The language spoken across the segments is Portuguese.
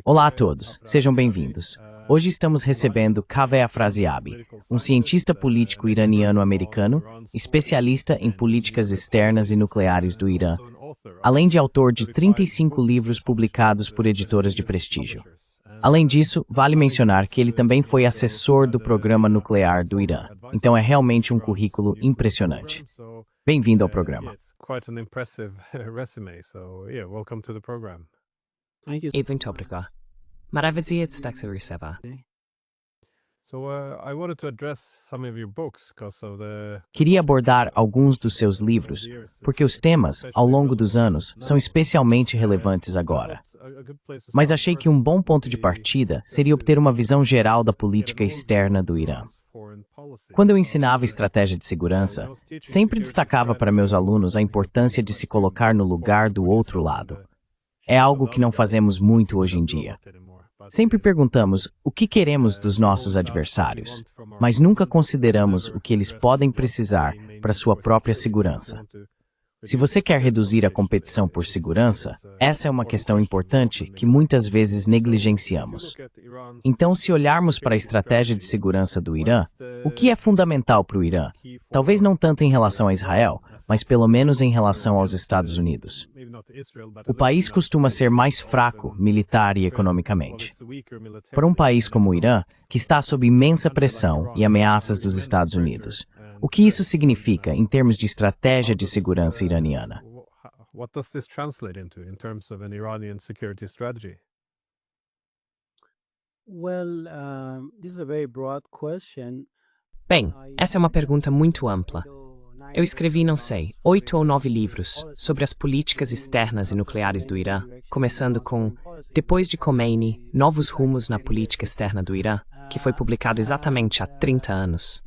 Olá a todos, sejam bem-vindos. Hoje estamos recebendo Kaveh Afrasiabi, um cientista político iraniano-americano, especialista em políticas externas e nucleares do Irã, além de autor de 35 livros publicados por editoras de prestígio. Além disso, vale mencionar que ele também foi assessor do programa nuclear do Irã, então é realmente um currículo impressionante. Bem-vindo ao programa. Muito obrigado. Maravilha estar a receber. Queria abordar alguns dos seus livros, porque os temas, ao longo dos anos, são especialmente relevantes agora. Mas achei que um bom ponto de partida seria obter uma visão geral da política externa do Irã. Quando eu ensinava estratégia de segurança, sempre destacava para meus alunos a importância de se colocar no lugar do outro lado. É algo que não fazemos muito hoje em dia. Sempre perguntamos o que queremos dos nossos adversários, mas nunca consideramos o que eles podem precisar para sua própria segurança. Se você quer reduzir a competição por segurança, essa é uma questão importante que muitas vezes negligenciamos. Então, se olharmos para a estratégia de segurança do Irã, o que é fundamental para o Irã? Talvez não tanto em relação a Israel, mas pelo menos em relação aos Estados Unidos. O país costuma ser mais fraco militar e economicamente. Para um país como o Irã, que está sob imensa pressão e ameaças dos Estados Unidos, o que isso significa em termos de estratégia de segurança iraniana? Bem, essa é uma pergunta muito ampla. Eu escrevi, não sei, 8 ou 9 livros sobre as políticas externas e nucleares do Irã, começando com Depois de Khomeini, Novos Rumos na Política Externa do Irã, que foi publicado exatamente há 30 anos.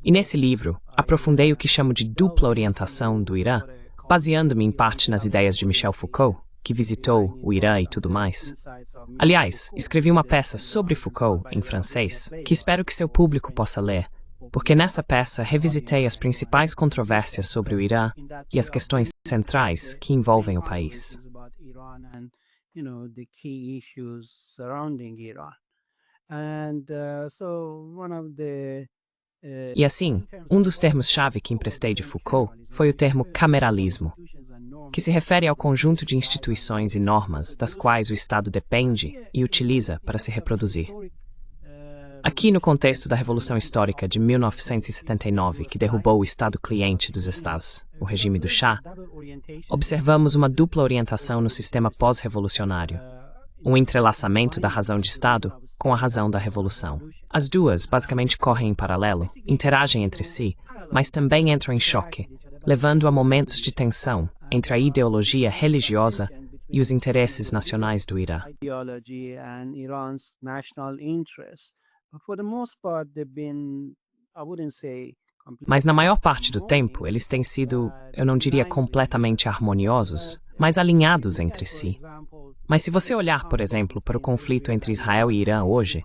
E nesse livro, aprofundei o que chamo de dupla orientação do Irã, baseando-me em parte nas ideias de Michel Foucault, que visitou o Irã e tudo mais. Aliás, escrevi uma peça sobre Foucault, em francês, que espero que seu público possa ler, porque nessa peça revisitei as principais controvérsias sobre o Irã e as questões centrais que envolvem o país. E assim, um dos termos-chave que emprestei de Foucault foi o termo cameralismo, que se refere ao conjunto de instituições e normas das quais o Estado depende e utiliza para se reproduzir. Aqui, no contexto da Revolução Histórica de 1979, que derrubou o Estado cliente dos Estados, o regime do Shah, observamos uma dupla orientação no sistema pós-revolucionário, um entrelaçamento da razão de Estado com a razão da Revolução. As duas basicamente correm em paralelo, interagem entre si, mas também entram em choque, levando a momentos de tensão entre a ideologia religiosa e os interesses nacionais do Irã. Mas na maior parte do tempo, eles têm sido, eu não diria completamente harmoniosos, mas alinhados entre si. Mas se você olhar, por exemplo, para o conflito entre Israel e Irã hoje,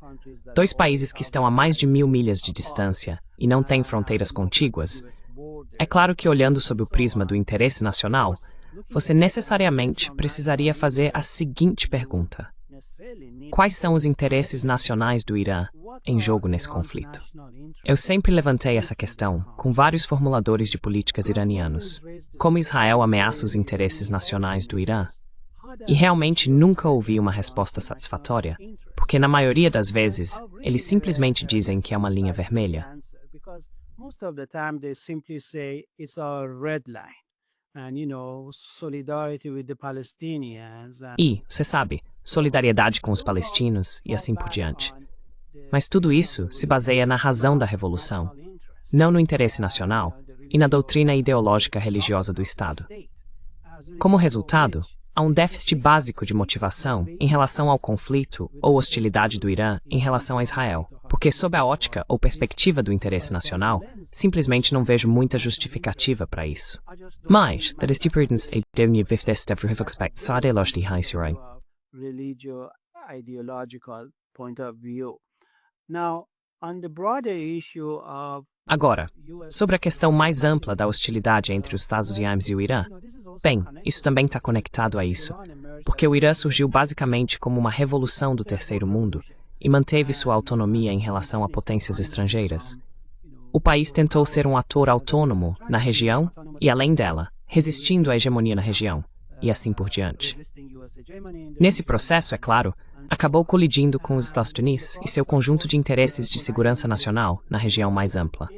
dois países que estão a mais de 1000 milhas de distância e não têm fronteiras contíguas, é claro que olhando sob o prisma do interesse nacional, você necessariamente precisaria fazer a seguinte pergunta: quais são os interesses nacionais do Irã em jogo nesse conflito? Eu sempre levantei essa questão com vários formuladores de políticas iranianos. Como Israel ameaça os interesses nacionais do Irã? E realmente nunca ouvi uma resposta satisfatória, porque na maioria das vezes, eles simplesmente dizem que é uma linha vermelha. E, você sabe, solidariedade com os palestinos e assim por diante. Mas tudo isso se baseia na razão da revolução, não no interesse nacional e na doutrina ideológica religiosa do Estado. Como resultado, há um déficit básico de motivação em relação ao conflito ou hostilidade do Irã em relação a Israel, porque sob a ótica ou perspectiva do interesse nacional, simplesmente não vejo muita justificativa para isso. Mas, det stipurdens er devne vifteste for høfekspekt så er det lostig heisurøy. Agora, sobre a questão mais ampla da hostilidade entre os Estados Unidos e o Irã, bem, isso também está conectado a isso, porque o Irã surgiu basicamente como uma revolução do terceiro mundo e manteve sua autonomia em relação a potências estrangeiras. O país tentou ser um ator autônomo na região e, além dela, resistindo à hegemonia na região, e assim por diante. Nesse processo, é claro, acabou colidindo com os Estados Unidos e seu conjunto de interesses de segurança nacional na região mais ampla.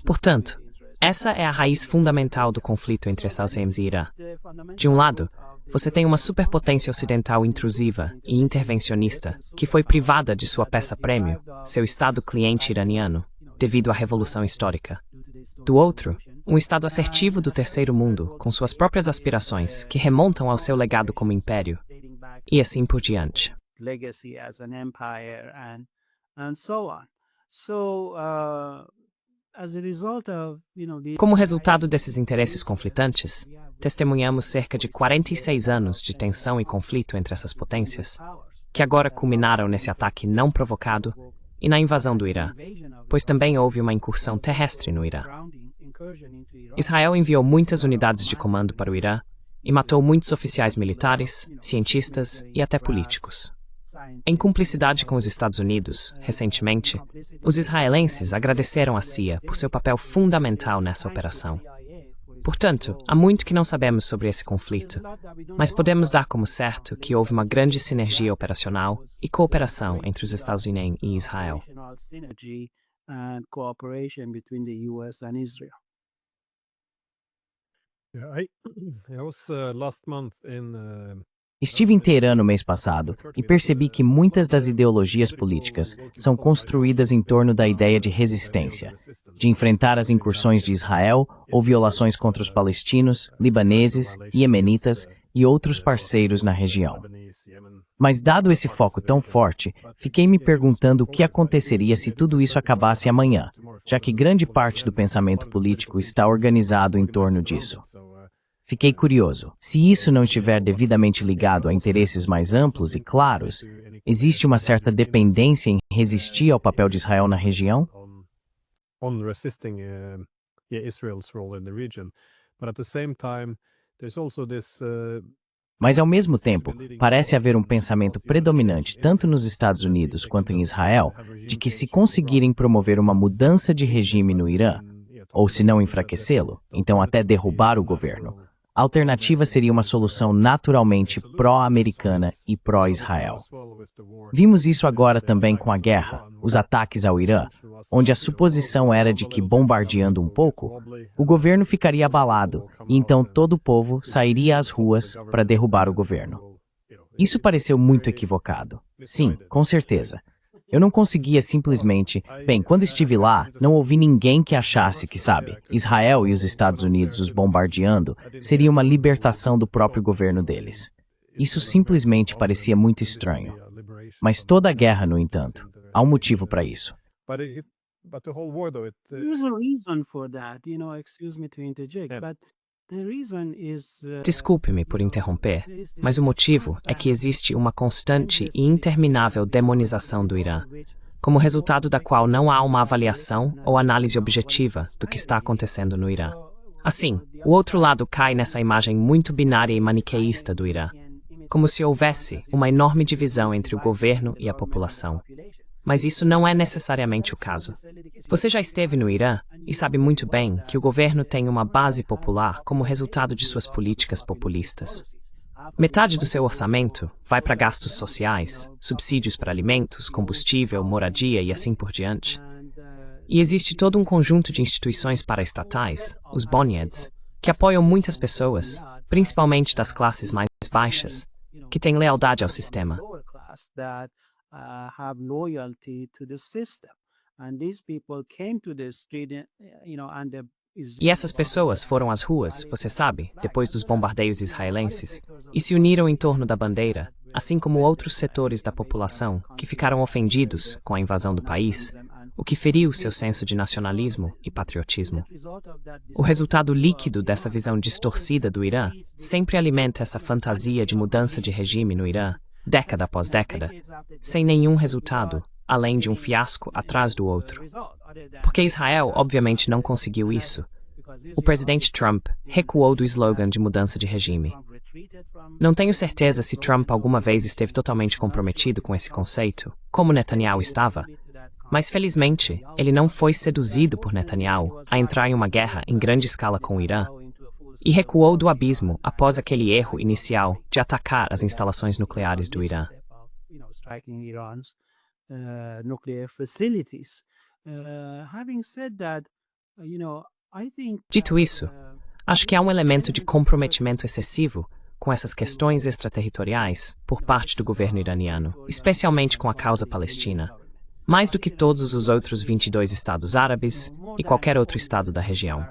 Portanto, essa é a raiz fundamental do conflito entre Estados Unidos e Irã. De um lado, você tem uma superpotência ocidental intrusiva e intervencionista que foi privada de sua peça-prêmio, seu Estado cliente iraniano, devido à Revolução Histórica. Do outro, um Estado assertivo do terceiro mundo, com suas próprias aspirações, que remontam ao seu legado como império, e assim por diante. Como resultado desses interesses conflitantes, testemunhamos cerca de 46 anos de tensão e conflito entre essas potências, que agora culminaram nesse ataque não provocado e na invasão do Irã, pois também houve uma incursão terrestre no Irã. Israel enviou muitas unidades de comando para o Irã e matou muitos oficiais militares, cientistas e até políticos. Em cumplicidade com os Estados Unidos, recentemente, os israelenses agradeceram a CIA por seu papel fundamental nessa operação. Portanto, há muito que não sabemos sobre esse conflito, mas podemos dar como certo que houve uma grande sinergia operacional e cooperação entre os Estados Unidos e Israel. Estive em Teherã no mês passado e percebi que muitas das ideologias políticas são construídas em torno da ideia de resistência, de enfrentar as incursões de Israel ou violações contra os palestinos, libaneses, iemenitas e outros parceiros na região. Mas dado esse foco tão forte, fiquei me perguntando o que aconteceria se tudo isso acabasse amanhã, já que grande parte do pensamento político está organizado em torno disso. Fiquei curioso. Se isso não estiver devidamente ligado a interesses mais amplos e claros, existe uma certa dependência em resistir ao papel de Israel na região? Mas, ao mesmo tempo, parece haver um pensamento predominante tanto nos Estados Unidos quanto em Israel de que se conseguirem promover uma mudança de regime no Irã, ou se não enfraquecê-lo, então até derrubar o governo, a alternativa seria uma solução naturalmente pró-americana e pró-Israel. Vimos isso agora também com a guerra, os ataques ao Irã, onde a suposição era de que, bombardeando um pouco, o governo ficaria abalado e então todo o povo sairia às ruas para derrubar o governo. Isso pareceu muito equivocado. Sim, com certeza. Eu não conseguia simplesmente... Bem, quando estive lá, não ouvi ninguém que achasse que, sabe, Israel e os Estados Unidos os bombardeando seria uma libertação do próprio governo deles. Isso simplesmente parecia muito estranho. Mas toda a guerra, no entanto, há um motivo para isso. Desculpe-me por interromper, mas o motivo é que existe uma constante e interminável demonização do Irã, como resultado da qual não há uma avaliação ou análise objetiva do que está acontecendo no Irã. Assim, o outro lado cai nessa imagem muito binária e maniqueísta do Irã, como se houvesse uma enorme divisão entre o governo e a população. Mas isso não é necessariamente o caso. Você já esteve no Irã e sabe muito bem que o governo tem uma base popular como resultado de suas políticas populistas. Metade do seu orçamento vai para gastos sociais, subsídios para alimentos, combustível, moradia e assim por diante. E existe todo um conjunto de instituições paraestatais, os Bonyads, que apoiam muitas pessoas, principalmente das classes mais baixas, que têm lealdade ao sistema. Have loyalty to the system, and these people came to the street, E essas pessoas foram às ruas, você sabe, depois dos bombardeios israelenses, e se uniram em torno da bandeira, assim como outros setores da população que ficaram ofendidos com a invasão do país, o que feriu seu senso de nacionalismo e patriotismo. O resultado líquido dessa visão distorcida do Irã sempre alimenta essa fantasia de mudança de regime no Irã, década após década, sem nenhum resultado além de um fiasco atrás do outro. Porque Israel obviamente não conseguiu isso. O presidente Trump recuou do slogan de mudança de regime. Não tenho certeza se Trump alguma vez esteve totalmente comprometido com esse conceito, como Netanyahu estava, mas felizmente ele não foi seduzido por Netanyahu a entrar em uma guerra em grande escala com o Irã e recuou do abismo após aquele erro inicial de atacar as instalações nucleares do Irã. Dito isso, acho que há um elemento de comprometimento excessivo com essas questões extraterritoriais por parte do governo iraniano, especialmente com a causa palestina, mais do que todos os outros 22 estados árabes e qualquer outro estado da região.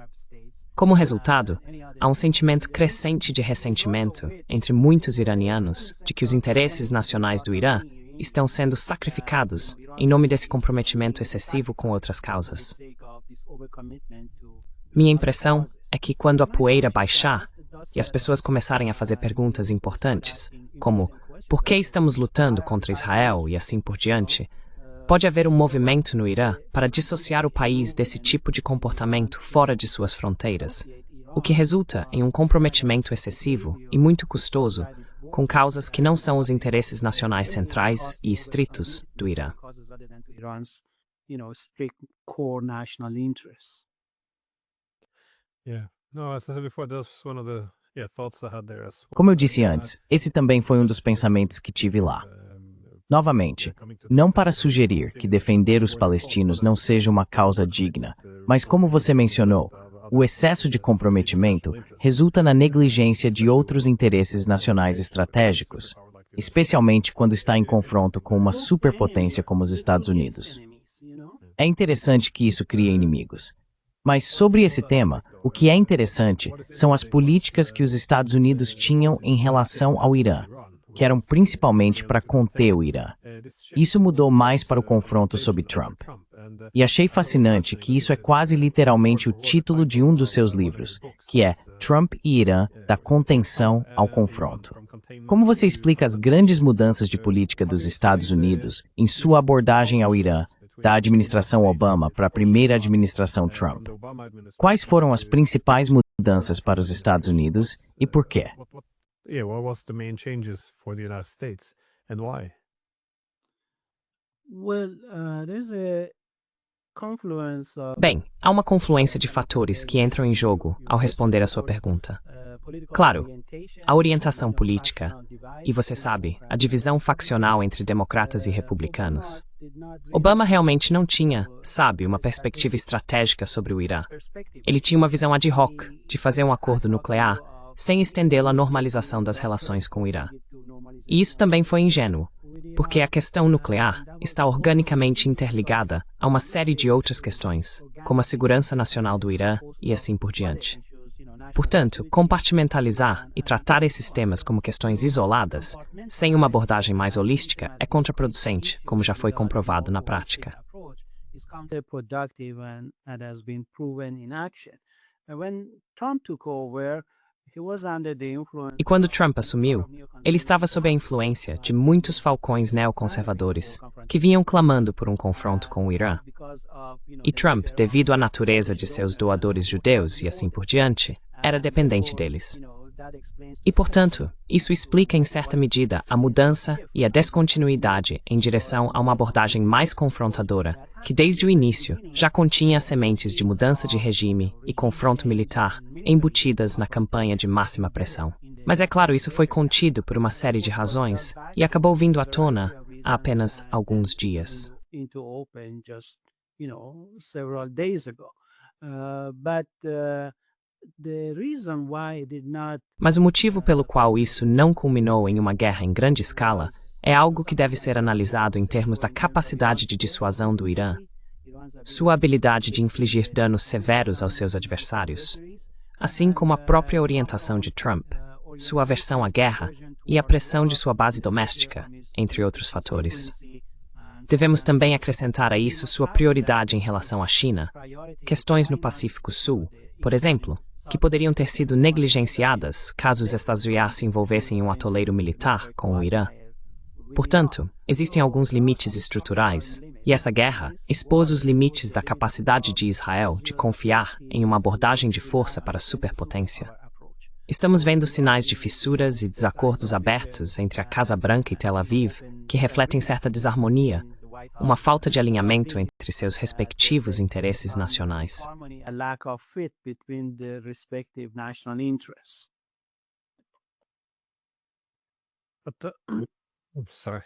Como resultado, há um sentimento crescente de ressentimento entre muitos iranianos de que os interesses nacionais do Irã estão sendo sacrificados em nome desse comprometimento excessivo com outras causas. Minha impressão é que quando a poeira baixar e as pessoas começarem a fazer perguntas importantes, como por que estamos lutando contra Israel e assim por diante, pode haver um movimento no Irã para dissociar o país desse tipo de comportamento fora de suas fronteiras, o que resulta em um comprometimento excessivo e muito custoso com causas que não são os interesses nacionais centrais e estritos do Irã. Como eu disse antes, esse também foi um dos pensamentos que tive lá. Novamente, não para sugerir que defender os palestinos não seja uma causa digna, mas como você mencionou, o excesso de comprometimento resulta na negligência de outros interesses nacionais estratégicos, especialmente quando está em confronto com uma superpotência como os Estados Unidos. É interessante que isso crie inimigos. Mas sobre esse tema, o que é interessante são as políticas que os Estados Unidos tinham em relação ao Irã, que eram principalmente para conter o Irã. Isso mudou mais para o confronto sobre Trump. E achei fascinante que isso é quase literalmente o título de um dos seus livros, que é Trump e Irã, da contenção ao confronto. Como você explica as grandes mudanças de política dos Estados Unidos em sua abordagem ao Irã, da administração Obama para a primeira administração Trump? Quais foram as principais mudanças para os Estados Unidos e por quê? What was the main changes for the United States and why? Bem, há uma confluência de fatores que entram em jogo ao responder à sua pergunta. Claro, a orientação política e, você sabe, a divisão faccional entre democratas e republicanos. Obama realmente não tinha, sabe, uma perspectiva estratégica sobre o Irã. Ele tinha uma visão ad hoc de fazer um acordo nuclear sem estendê-la à normalização das relações com o Irã. E isso também foi ingênuo, porque a questão nuclear está organicamente interligada a uma série de outras questões, como a segurança nacional do Irã e assim por diante. Portanto, compartimentalizar e tratar esses temas como questões isoladas, sem uma abordagem mais holística, é contraproducente, como já foi comprovado na prática. E quando Trump assumiu, ele estava sob a influência de muitos falcões neoconservadores que vinham clamando por um confronto com o Irã. E Trump, devido à natureza de seus doadores judeus e assim por diante, era dependente deles. E, portanto, isso explica em certa medida a mudança e a descontinuidade em direção a uma abordagem mais confrontadora, que desde o início já continha as sementes de mudança de regime e confronto militar embutidas na campanha de máxima pressão. Mas é claro, isso foi contido por uma série de razões e acabou vindo à tona há apenas alguns dias. Mas o motivo pelo qual isso não culminou em uma guerra em grande escala é algo que deve ser analisado em termos da capacidade de dissuasão do Irã, sua habilidade de infligir danos severos aos seus adversários, assim como a própria orientação de Trump, sua aversão à guerra e a pressão de sua base doméstica, entre outros fatores. Devemos também acrescentar a isso sua prioridade em relação à China, questões no Pacífico Sul, por exemplo, que poderiam ter sido negligenciadas caso os Estados Unidos se envolvessem em um atoleiro militar com o Irã. Portanto, existem alguns limites estruturais, e essa guerra expôs os limites da capacidade de Israel de confiar em uma abordagem de força para a superpotência. Estamos vendo sinais de fissuras e desacordos abertos entre a Casa Branca e Tel Aviv que refletem certa desarmonia, uma falta de alinhamento entre seus respectivos interesses nacionais. A lack of fit between the respective national interests. But, sorry.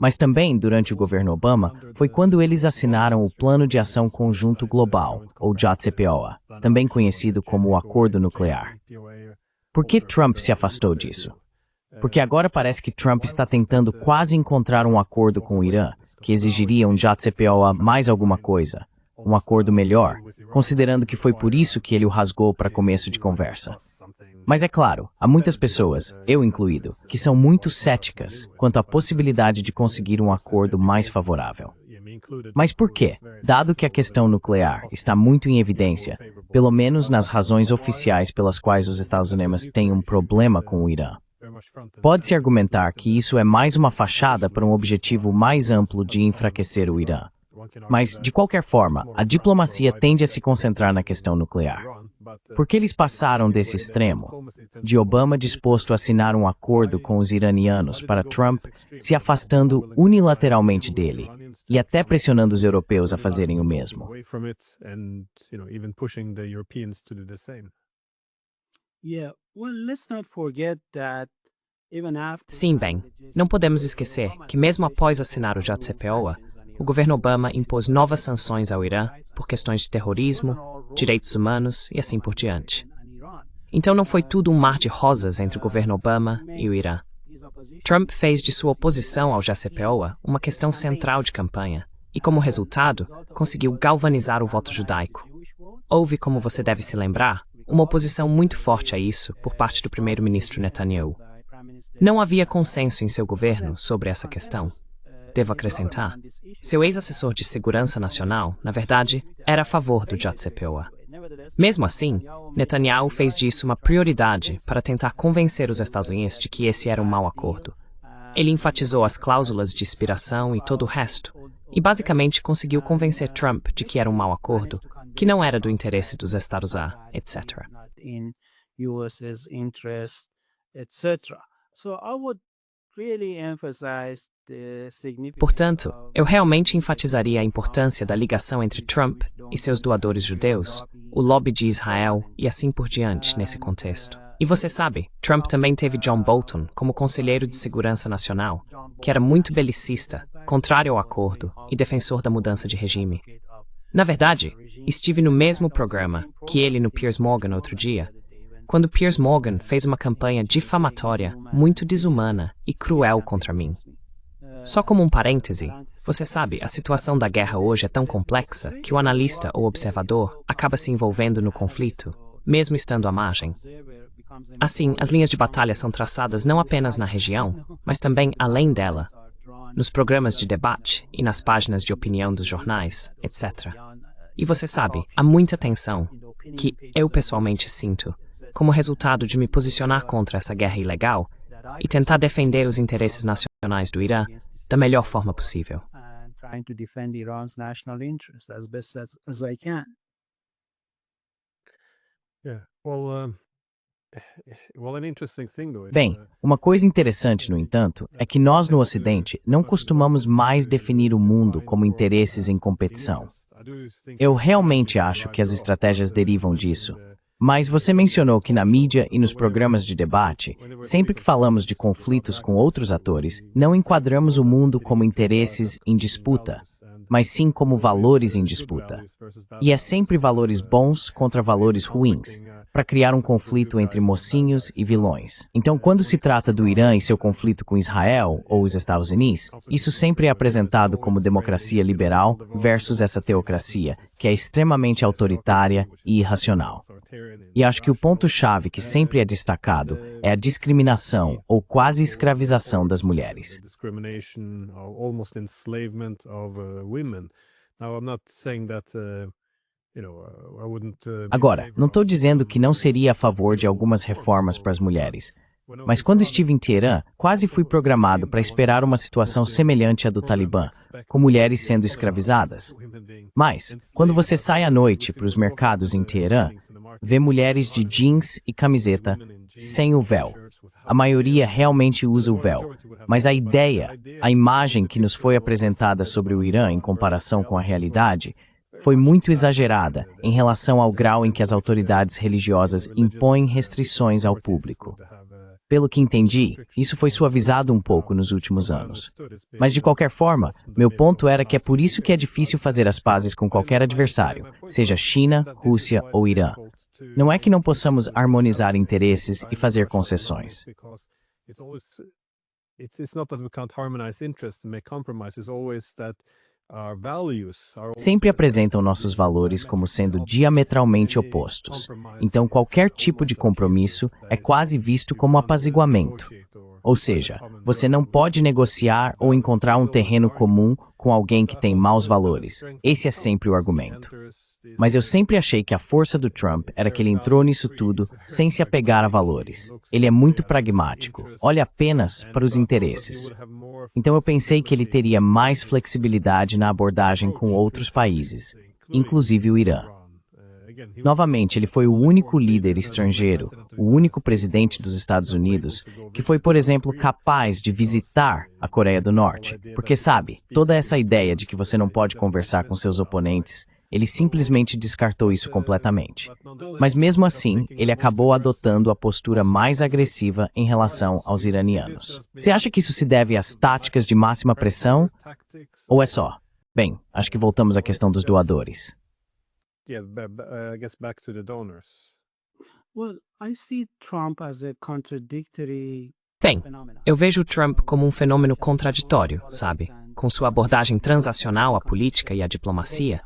Mas também, durante o governo Obama, foi quando eles assinaram o Plano de Ação Conjunto Global, ou JCPOA, também conhecido como o Acordo Nuclear. Por que Trump se afastou disso? Porque agora parece que Trump está tentando quase encontrar um acordo com o Irã, que exigiria um JCPOA mais alguma coisa, um acordo melhor, considerando que foi por isso que ele o rasgou para começo de conversa. Mas é claro, há muitas pessoas, eu incluído, que são muito céticas quanto à possibilidade de conseguir um acordo mais favorável. Mas por quê? Dado que a questão nuclear está muito em evidência, pelo menos nas razões oficiais pelas quais os Estados Unidos têm um problema com o Irã. Pode-se argumentar que isso é mais uma fachada para um objetivo mais amplo de enfraquecer o Irã. Mas, de qualquer forma, a diplomacia tende a se concentrar na questão nuclear. Porque eles passaram desse extremo, de Obama disposto a assinar um acordo com os iranianos para Trump se afastando unilateralmente dele, e até pressionando os europeus a fazerem o mesmo. Sim, bem, não podemos esquecer que mesmo após assinar o JCPOA, o governo Obama impôs novas sanções ao Irã por questões de terrorismo, direitos humanos e assim por diante. Então não foi tudo um mar de rosas entre o governo Obama e o Irã. Trump fez de sua oposição ao JCPOA uma questão central de campanha e, como resultado, conseguiu galvanizar o voto judaico. Houve, como você deve se lembrar, uma oposição muito forte a isso por parte do primeiro-ministro Netanyahu. Não havia consenso em seu governo sobre essa questão. Devo acrescentar, seu ex-assessor de segurança nacional, na verdade, era a favor do JCPOA. Mesmo assim, Netanyahu fez disso uma prioridade para tentar convencer os Estados Unidos de que esse era um mau acordo. Ele enfatizou as cláusulas de expiração e todo o resto, e basicamente conseguiu convencer Trump de que era um mau acordo, que não era do interesse dos Estados-Unidos, etc. Portanto, eu realmente enfatizaria a importância da ligação entre Trump e seus doadores judeus, o lobby de Israel e assim por diante nesse contexto. E você sabe, Trump também teve John Bolton como conselheiro de segurança nacional, que era muito belicista, contrário ao acordo e defensor da mudança de regime. Na verdade, estive no mesmo programa que ele no Piers Morgan outro dia, quando Piers Morgan fez uma campanha difamatória, muito desumana e cruel contra mim. Só como um parêntese, você sabe, a situação da guerra hoje é tão complexa que o analista ou observador acaba se envolvendo no conflito, mesmo estando à margem. Assim, as linhas de batalha são traçadas não apenas na região, mas também além dela, nos programas de debate e nas páginas de opinião dos jornais, etc. E você sabe, há muita tensão, que eu pessoalmente sinto, como resultado de me posicionar contra essa guerra ilegal e tentar defender os interesses nacionais do Irã da melhor forma possível. Bem, uma coisa interessante, no entanto, é que nós no Ocidente não costumamos mais definir o mundo como interesses em competição. Eu realmente acho que as estratégias derivam disso. Mas você mencionou que na mídia e nos programas de debate, sempre que falamos de conflitos com outros atores, não enquadramos o mundo como interesses em disputa, mas sim como valores em disputa. E é sempre valores bons contra valores ruins, para criar um conflito entre mocinhos e vilões. Então, quando se trata do Irã e seu conflito com Israel ou os Estados Unidos, isso sempre é apresentado como democracia liberal versus essa teocracia, que é extremamente autoritária e irracional. E acho que o ponto-chave que sempre é destacado é a discriminação ou quase escravização das mulheres. Agora, não estou dizendo que não seria a favor de algumas reformas para as mulheres, Mas quando estive em Teherã, quase fui programado para esperar uma situação semelhante à do Talibã, com mulheres sendo escravizadas. Mas, quando você sai à noite para os mercados em Teherã, vê mulheres de jeans e camiseta sem o véu. A maioria realmente usa o véu, mas a ideia, a imagem que nos foi apresentada sobre o Irã em comparação com a realidade, foi muito exagerada em relação ao grau em que as autoridades religiosas impõem restrições ao público. Pelo que entendi, isso foi suavizado um pouco nos últimos anos. Mas de qualquer forma, meu ponto era que é por isso que é difícil fazer as pazes com qualquer adversário, seja China, Rússia ou Irã. Não é que não possamos harmonizar interesses e fazer concessões. Sempre apresentam nossos valores como sendo diametralmente opostos. Então, qualquer tipo de compromisso é quase visto como apaziguamento. Ou seja, você não pode negociar ou encontrar um terreno comum com alguém que tem maus valores. Esse é sempre o argumento. Mas eu sempre achei que a força do Trump era que ele entrou nisso tudo sem se apegar a valores. Ele é muito pragmático, olha apenas para os interesses. Então eu pensei que ele teria mais flexibilidade na abordagem com outros países, inclusive o Irã. Novamente, ele foi o único líder estrangeiro, o único presidente dos Estados Unidos, que foi, por exemplo, capaz de visitar a Coreia do Norte. Porque, sabe, toda essa ideia de que você não pode conversar com seus oponentes, ele simplesmente descartou isso completamente. Mas mesmo assim, ele acabou adotando a postura mais agressiva em relação aos iranianos. Você acha que isso se deve às táticas de máxima pressão? Ou é só? Bem, acho que voltamos à questão dos doadores. Bem, eu vejo o Trump como um fenômeno contraditório, sabe? Com sua abordagem transacional à política e à diplomacia,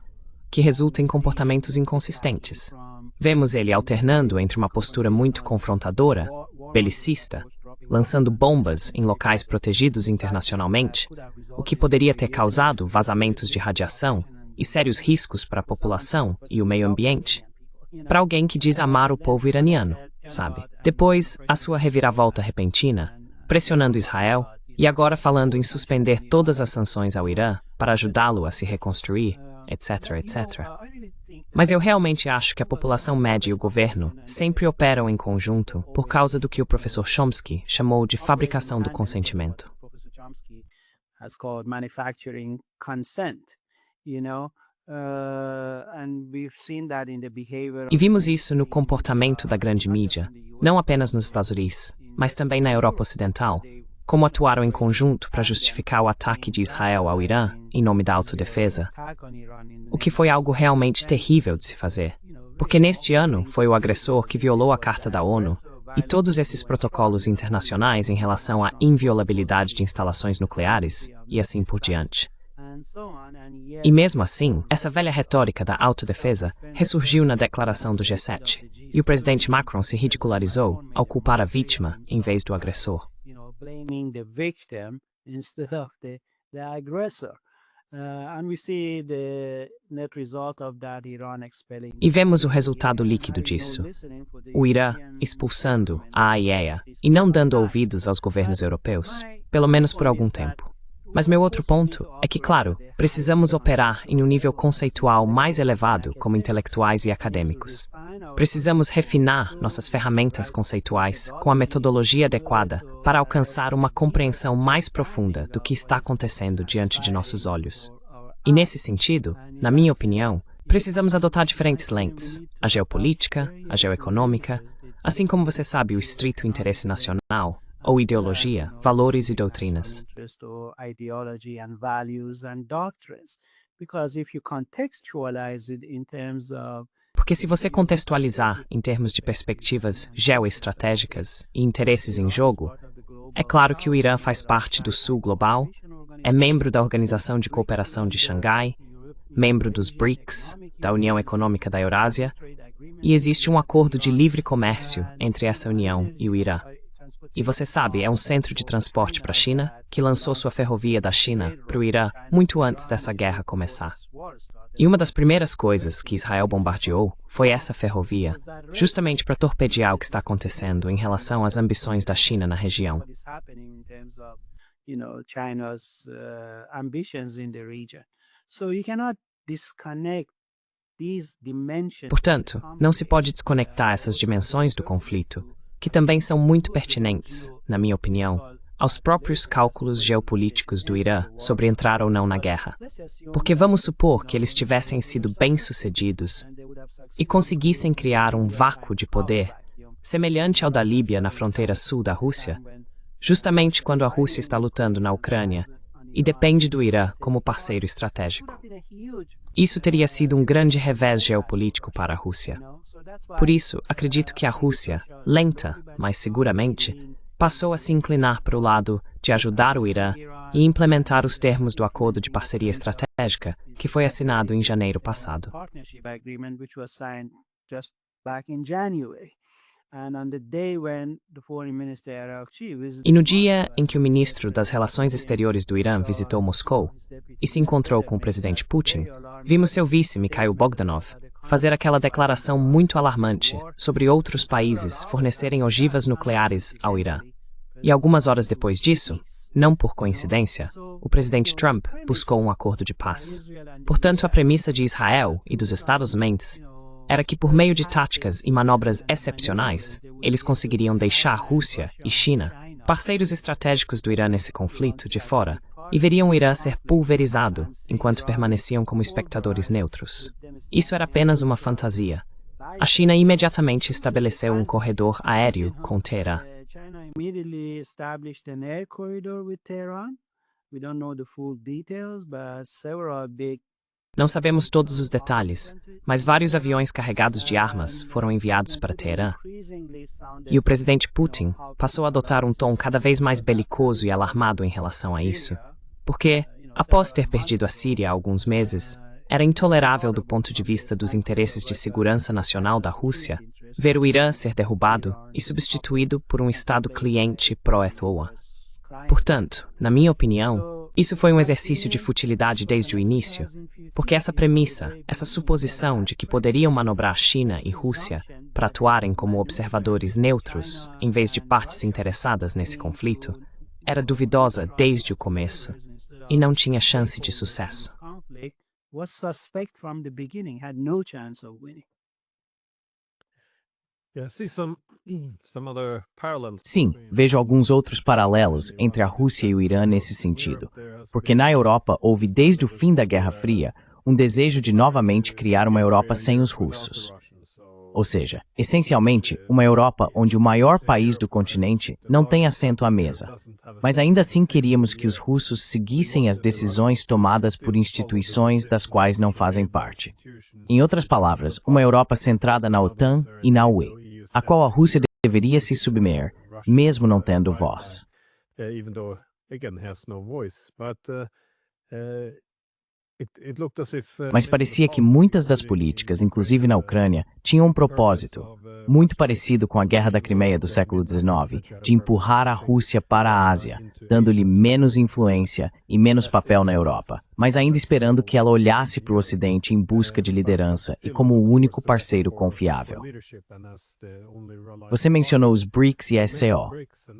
que resulta em comportamentos inconsistentes. Vemos ele alternando entre uma postura muito confrontadora, belicista, lançando bombas em locais protegidos internacionalmente, o que poderia ter causado vazamentos de radiação e sérios riscos para a população e o meio ambiente, para alguém que diz amar o povo iraniano, sabe? Depois, a sua reviravolta repentina, pressionando Israel e agora falando em suspender todas as sanções ao Irã para ajudá-lo a se reconstruir, etc, etc. Mas eu realmente acho que a população média e o governo sempre operam em conjunto por causa do que o professor Chomsky chamou de fabricação do consentimento. E vimos isso no comportamento da grande mídia, não apenas nos Estados Unidos, mas também na Europa Ocidental, como atuaram em conjunto para justificar o ataque de Israel ao Irã em nome da autodefesa, o que foi algo realmente terrível de se fazer, porque neste ano foi o agressor que violou a Carta da ONU e todos esses protocolos internacionais em relação à inviolabilidade de instalações nucleares e assim por diante. E mesmo assim, essa velha retórica da autodefesa ressurgiu na declaração do G7, e o presidente Macron se ridicularizou ao culpar a vítima em vez do agressor. Blaming the victim instead of the aggressor. And we see the net result of that Iran expelling. E vemos o resultado líquido disso. O Irã expulsando a AIEA e não dando ouvidos aos governos europeus, pelo menos por algum tempo. Mas meu outro ponto é que, claro, precisamos operar em um nível conceitual mais elevado como intelectuais e acadêmicos. Precisamos refinar nossas ferramentas conceituais com a metodologia adequada para alcançar uma compreensão mais profunda do que está acontecendo diante de nossos olhos. E nesse sentido, na minha opinião, precisamos adotar diferentes lentes, a geopolítica, a geoeconômica, assim como você sabe o estrito interesse nacional, ou ideologia, valores e doutrinas. Porque se você contextualizar em termos de perspectivas geoestratégicas e interesses em jogo, é claro que o Irã faz parte do Sul Global, é membro da Organização de Cooperação de Xangai, membro dos BRICS, da União Econômica da Eurásia, e existe um acordo de livre comércio entre essa união e o Irã. E você sabe, é um centro de transporte para a China, que lançou sua ferrovia da China para o Irã muito antes dessa guerra começar. E uma das primeiras coisas que Israel bombardeou foi essa ferrovia, justamente para torpedear o que está acontecendo em relação às ambições da China na região. what is happening in terms of, China's ambitions in the region. So you cannot disconnect these dimensions. Portanto, não se pode desconectar essas dimensões do conflito, que também são muito pertinentes, na minha opinião, aos próprios cálculos geopolíticos do Irã sobre entrar ou não na guerra. Porque vamos supor que eles tivessem sido bem-sucedidos e conseguissem criar um vácuo de poder, semelhante ao da Líbia na fronteira sul da Rússia, justamente quando a Rússia está lutando na Ucrânia e depende do Irã como parceiro estratégico. Isso teria sido um grande revés geopolítico para a Rússia. Por isso, acredito que a Rússia, lenta, mas seguramente, passou a se inclinar para o lado de ajudar o Irã e implementar os termos do Acordo de Parceria Estratégica, que foi assinado em janeiro passado. Partnership agreement which was signed just back in January. And on the day when the foreign minister Araghchi visited E no dia em que o ministro das Relações Exteriores do Irã visitou Moscou e se encontrou com o presidente Putin, vimos seu vice, Mikhail Bogdanov, fazer aquela declaração muito alarmante sobre outros países fornecerem ogivas nucleares ao Irã. E algumas horas depois disso, não por coincidência, o presidente Trump buscou um acordo de paz. Portanto, a premissa de Israel e dos Estados-membros era que, por meio de táticas e manobras excepcionais, eles conseguiriam deixar Rússia e China, parceiros estratégicos do Irã nesse conflito, de fora, e veriam o Irã ser pulverizado enquanto permaneciam como espectadores neutros. Isso era apenas uma fantasia. A China imediatamente estabeleceu um corredor aéreo com Teherã. China immediately established an air corridor with Tehran. We don't know the full details, but several big Não sabemos todos os detalhes, mas vários aviões carregados de armas foram enviados para Teherã. E o presidente Putin passou a adotar um tom cada vez mais belicoso e alarmado em relação a isso. Porque, após ter perdido a Síria há alguns meses, era intolerável do ponto de vista dos interesses de segurança nacional da Rússia ver o Irã ser derrubado e substituído por um Estado cliente pró-ETHOA. Portanto, na minha opinião, isso foi um exercício de futilidade desde o início, porque essa premissa, essa suposição de que poderiam manobrar China e Rússia para atuarem como observadores neutros, em vez de partes interessadas nesse conflito, era duvidosa desde o começo e não tinha chance de sucesso. Was suspect from the beginning, had no chance of winning. Yeah, I see some other parallels. Sim, vejo alguns outros paralelos entre a Rússia e o Irã nesse sentido, porque na Europa houve desde o fim da Guerra Fria um desejo de novamente criar uma Europa sem os russos. Ou seja, essencialmente, uma Europa onde o maior país do continente não tem assento à mesa. Mas ainda assim queríamos que os russos seguissem as decisões tomadas por instituições das quais não fazem parte. Em outras palavras, uma Europa centrada na OTAN e na UE, a qual a Rússia deveria se submeter, mesmo não tendo voz. Even though, again, has no voice. But it looked as if, Mas parecia que muitas das políticas, inclusive na Ucrânia, tinham um propósito, muito parecido com a Guerra da Crimeia do século XIX, de empurrar a Rússia para a Ásia, dando-lhe menos influência e menos papel na Europa, mas ainda esperando que ela olhasse para o Ocidente em busca de liderança e como o único parceiro confiável. Você mencionou os BRICS e a SCO.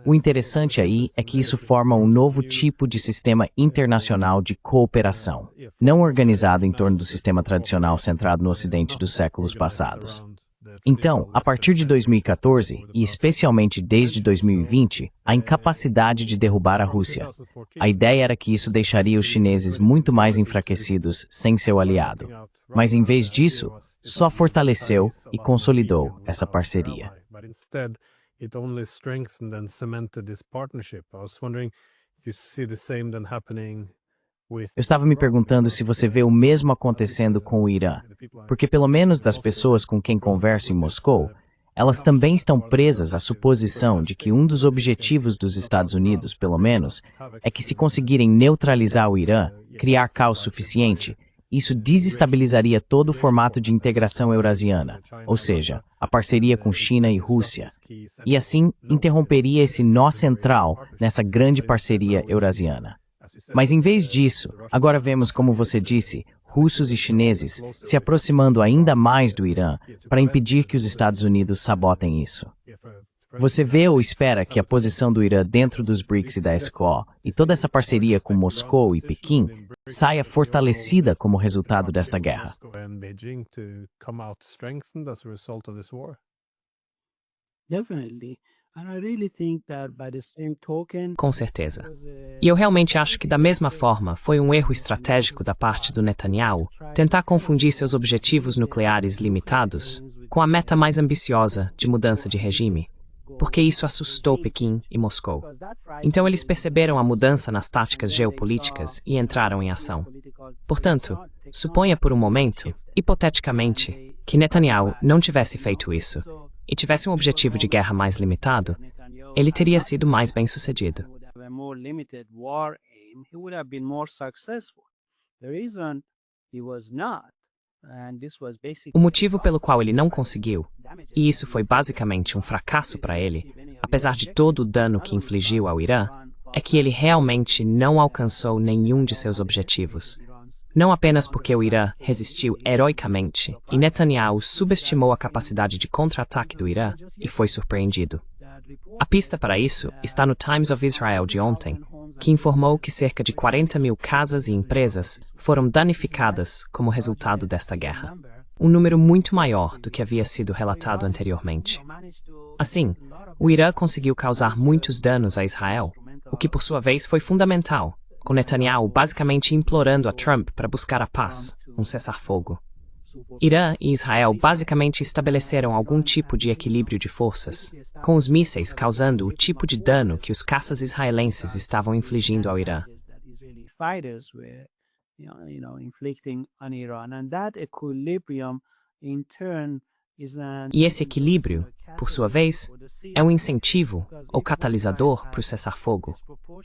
O interessante aí é que isso forma um novo tipo de sistema internacional de cooperação, não organizado em torno do sistema tradicional centrado no Ocidente dos séculos passados. Então, a partir de 2014, e especialmente desde 2020, a incapacidade de derrubar a Rússia. A ideia era que isso deixaria os chineses muito mais enfraquecidos sem seu aliado. Mas em vez disso, só fortaleceu e consolidou essa parceria. But instead, it only strengthened and cemented this partnership. I was wondering if you see the same then happening. Eu estava me perguntando se você vê o mesmo acontecendo com o Irã, porque pelo menos das pessoas com quem converso em Moscou, elas também estão presas à suposição de que um dos objetivos dos Estados Unidos, pelo menos, é que se conseguirem neutralizar o Irã, criar caos suficiente, isso desestabilizaria todo o formato de integração eurasiana, ou seja, a parceria com China e Rússia, e assim interromperia esse nó central nessa grande parceria eurasiana. Mas em vez disso, agora vemos, como você disse, russos e chineses se aproximando ainda mais do Irã para impedir que os Estados Unidos sabotem isso. Você vê ou espera que a posição do Irã dentro dos BRICS e da SCO e toda essa parceria com Moscou e Pequim saia fortalecida como resultado desta guerra? Definitely. And I really think that by the same token, Com certeza. E eu realmente acho que, da mesma forma, foi um erro estratégico da parte do Netanyahu tentar confundir seus objetivos nucleares limitados com a meta mais ambiciosa de mudança de regime, porque isso assustou Pequim e Moscou. Então eles perceberam a mudança nas táticas geopolíticas e entraram em ação. Portanto, suponha por um momento, hipoteticamente, que Netanyahu não tivesse feito isso e tivesse um objetivo de guerra mais limitado, ele teria sido mais bem-sucedido. O motivo pelo qual ele não conseguiu, e isso foi basicamente um fracasso para ele, apesar de todo o dano que infligiu ao Irã, é que ele realmente não alcançou nenhum de seus objetivos. Não apenas porque o Irã resistiu heroicamente e Netanyahu subestimou a capacidade de contra-ataque do Irã e foi surpreendido. A pista para isso está no Times of Israel de ontem, que informou que cerca de 40 mil casas e empresas foram danificadas como resultado desta guerra, um número muito maior do que havia sido relatado anteriormente. Assim, o Irã conseguiu causar muitos danos a Israel, o que por sua vez foi fundamental, com Netanyahu basicamente implorando a Trump para buscar a paz, um cessar-fogo. Irã e Israel basicamente estabeleceram algum tipo de equilíbrio de forças, com os mísseis causando o tipo de dano que os caças israelenses estavam infligindo ao Irã. E esse equilíbrio, por sua vez, é um incentivo ou catalisador para o cessar-fogo.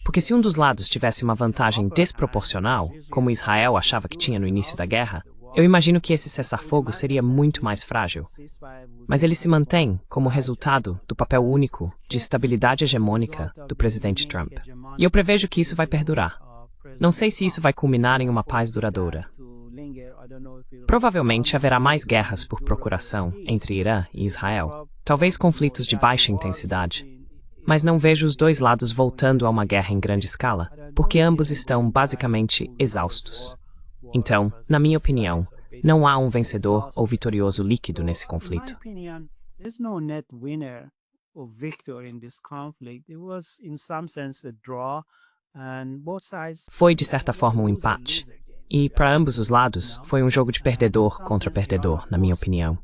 Porque se um dos lados tivesse uma vantagem desproporcional, como Israel achava que tinha no início da guerra, eu imagino que esse cessar-fogo seria muito mais frágil. Mas ele se mantém como resultado do papel único de estabilidade hegemônica do presidente Trump. E eu prevejo que isso vai perdurar. Não sei se isso vai culminar em uma paz duradoura. Provavelmente haverá mais guerras por procuração entre Irã e Israel, talvez conflitos de baixa intensidade. Mas não vejo os dois lados voltando a uma guerra em grande escala, porque ambos estão basicamente exaustos. Então, na minha opinião, não há um vencedor ou vitorioso líquido nesse conflito. Foi, de certa forma, um empate. E, para ambos os lados, foi um jogo de perdedor contra perdedor, na minha opinião.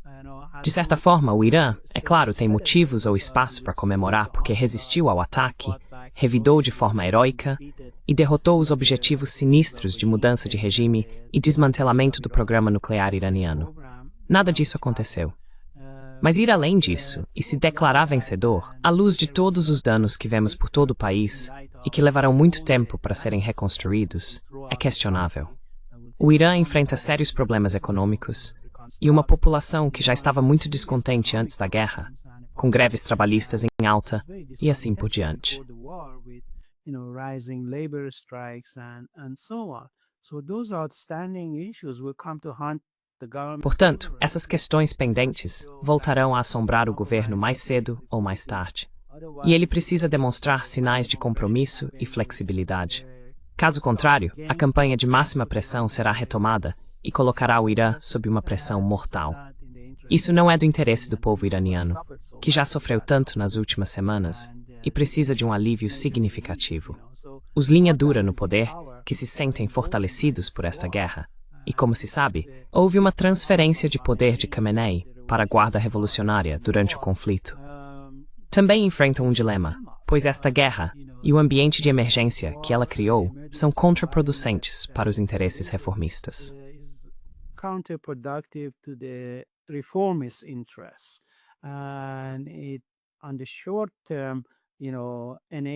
De certa forma, o Irã, é claro, tem motivos ou espaço para comemorar porque resistiu ao ataque, revidou de forma heróica e derrotou os objetivos sinistros de mudança de regime e desmantelamento do programa nuclear iraniano. Nada disso aconteceu. Mas ir além disso e se declarar vencedor, à luz de todos os danos que vemos por todo o país e que levarão muito tempo para serem reconstruídos, é questionável. O Irã enfrenta sérios problemas econômicos e uma população que já estava muito descontente antes da guerra, com greves trabalhistas em alta e assim por diante. Portanto, essas questões pendentes voltarão a assombrar o governo mais cedo ou mais tarde. E ele precisa demonstrar sinais de compromisso e flexibilidade. Caso contrário, a campanha de máxima pressão será retomada e colocará o Irã sob uma pressão mortal. Isso não é do interesse do povo iraniano, que já sofreu tanto nas últimas semanas e precisa de um alívio significativo. Os linha dura no poder, que se sentem fortalecidos por esta guerra, e como se sabe, houve uma transferência de poder de Khamenei para a Guarda Revolucionária durante o conflito. Também enfrentam um dilema, pois esta guerra e o ambiente de emergência que ela criou são contraproducentes para os interesses reformistas.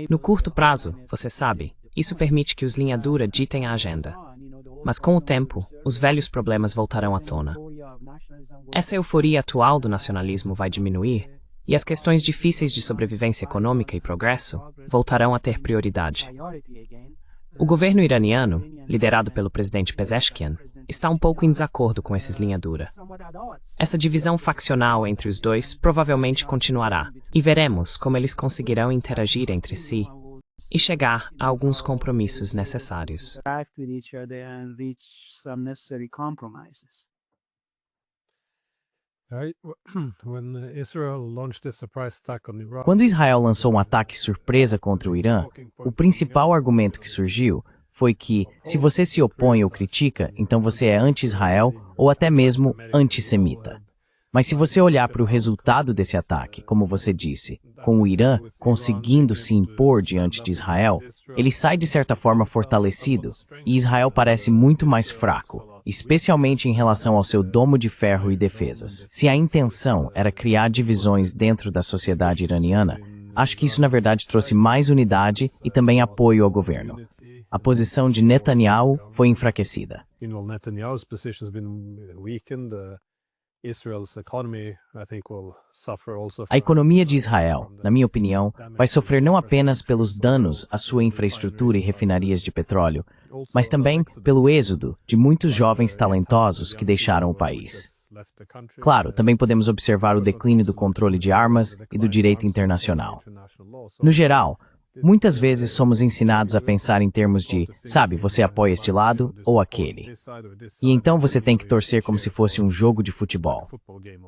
No curto prazo, você sabe, isso permite que os linha dura ditem a agenda. Mas com o tempo, os velhos problemas voltarão à tona. Essa euforia atual do nacionalismo vai diminuir e as questões difíceis de sobrevivência econômica e progresso voltarão a ter prioridade. O governo iraniano, liderado pelo presidente Pezeshkian, está um pouco em desacordo com esses linha dura. Essa divisão faccional entre os dois provavelmente continuará, e veremos como eles conseguirão interagir entre si e chegar a alguns compromissos necessários. Quando Israel lançou um ataque surpresa contra o Irã, o principal argumento que surgiu foi que, se você se opõe ou critica, então você é anti-Israel ou até mesmo antissemita. Mas se você olhar para o resultado desse ataque, como você disse, com o Irã conseguindo se impor diante de Israel, ele sai de certa forma fortalecido e Israel parece muito mais fraco, especialmente em relação ao seu domo de ferro e defesas. Se a intenção era criar divisões dentro da sociedade iraniana, acho que isso na verdade trouxe mais unidade e também apoio ao governo. A posição de Netanyahu foi enfraquecida. A economia de Israel, na minha opinião, vai sofrer não apenas pelos danos à sua infraestrutura e refinarias de petróleo, mas também pelo êxodo de muitos jovens talentosos que deixaram o país. Claro, também podemos observar o declínio do controle de armas e do direito internacional. No geral, muitas vezes somos ensinados a pensar em termos de, sabe, você apoia este lado ou aquele. E então você tem que torcer como se fosse um jogo de futebol.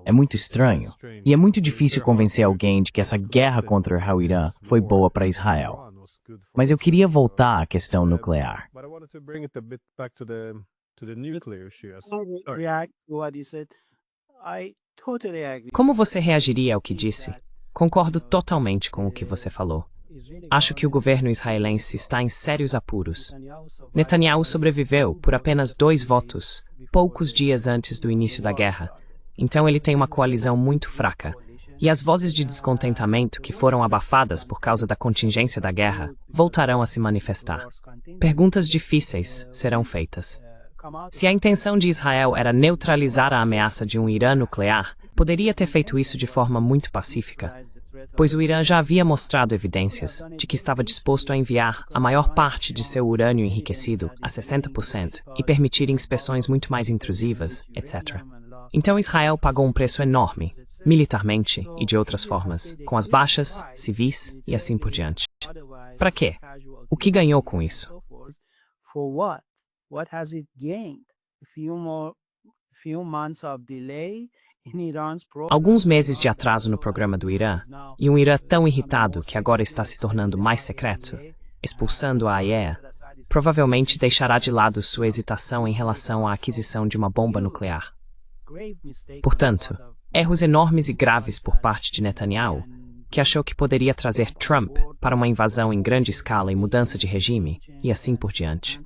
É muito estranho. E é muito difícil convencer alguém de que essa guerra contra o Irã foi boa para Israel. Mas eu queria voltar à questão nuclear. Como você reagiria ao que disse? Concordo totalmente com o que você falou. Acho que o governo israelense está em sérios apuros. Netanyahu sobreviveu por apenas 2 votos, poucos dias antes do início da guerra. Então ele tem uma coalizão muito fraca. E as vozes de descontentamento que foram abafadas por causa da contingência da guerra voltarão a se manifestar. Perguntas difíceis serão feitas. Se a intenção de Israel era neutralizar a ameaça de um Irã nuclear, poderia ter feito isso de forma muito pacífica, pois o Irã já havia mostrado evidências de que estava disposto a enviar a maior parte de seu urânio enriquecido a 60% e permitir inspeções muito mais intrusivas, etc. Então Israel pagou um preço enorme, militarmente e de outras formas, com as baixas, civis e assim por diante. Para quê? O que ganhou com isso? Alguns meses de atraso no programa do Irã, e um Irã tão irritado que agora está se tornando mais secreto, expulsando a IAEA, provavelmente deixará de lado sua hesitação em relação à aquisição de uma bomba nuclear. Portanto, erros enormes e graves por parte de Netanyahu, que achou que poderia trazer Trump para uma invasão em grande escala e mudança de regime, e assim por diante.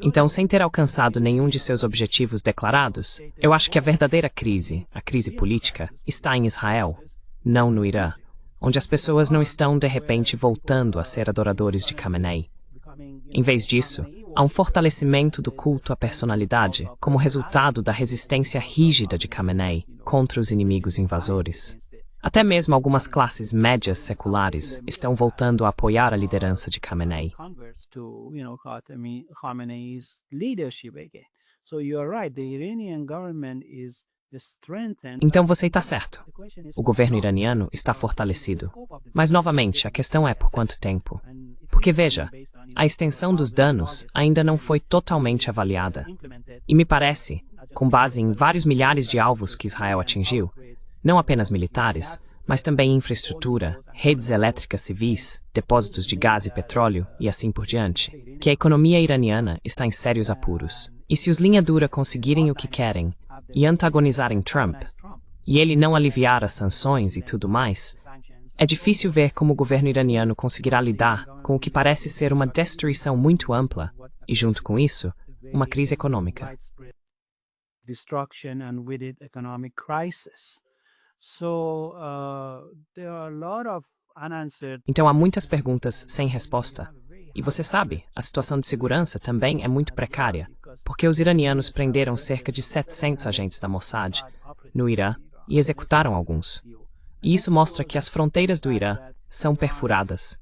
Então, sem ter alcançado nenhum de seus objetivos declarados, eu acho que a verdadeira crise, a crise política, está em Israel, não no Irã, onde as pessoas não estão, de repente, voltando a ser adoradores de Khamenei. Em vez disso, há um fortalecimento do culto à personalidade como resultado da resistência rígida de Khamenei contra os inimigos invasores. Até mesmo algumas classes médias seculares estão voltando a apoiar a liderança de Khamenei. Então você está certo. O governo iraniano está fortalecido. Mas, novamente, a questão é por quanto tempo. Porque, veja, a extensão dos danos ainda não foi totalmente avaliada. E me parece, com base em vários milhares de alvos que Israel atingiu, não apenas militares, mas também infraestrutura, redes elétricas civis, depósitos de gás e petróleo e assim por diante, que a economia iraniana está em sérios apuros. E se os linha dura conseguirem o que querem e antagonizarem Trump, e ele não aliviar as sanções e tudo mais, é difícil ver como o governo iraniano conseguirá lidar com o que parece ser uma destruição muito ampla e, junto com isso, uma crise econômica. Então há muitas perguntas sem resposta. E você sabe, a situação de segurança também é muito precária, porque os iranianos prenderam cerca de 700 agentes da Mossad no Irã e executaram alguns. E isso mostra que as fronteiras do Irã são perfuradas,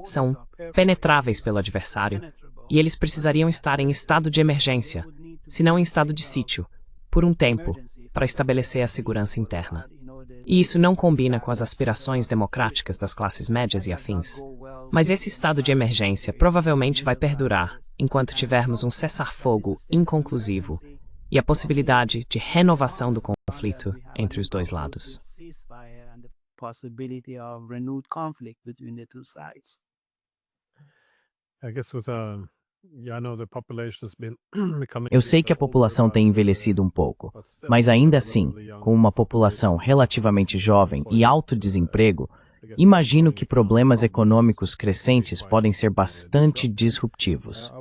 são penetráveis pelo adversário, e eles precisariam estar em estado de emergência, senão em estado de sítio, por um tempo, para estabelecer a segurança interna. E isso não combina com as aspirações democráticas das classes médias e afins. Mas esse estado de emergência provavelmente vai perdurar enquanto tivermos um cessar-fogo inconclusivo e a possibilidade de renovação do conflito entre os dois lados. Eu sei que a população tem envelhecido um pouco, mas ainda assim, com uma população relativamente jovem e alto desemprego, imagino que problemas econômicos crescentes podem ser bastante disruptivos.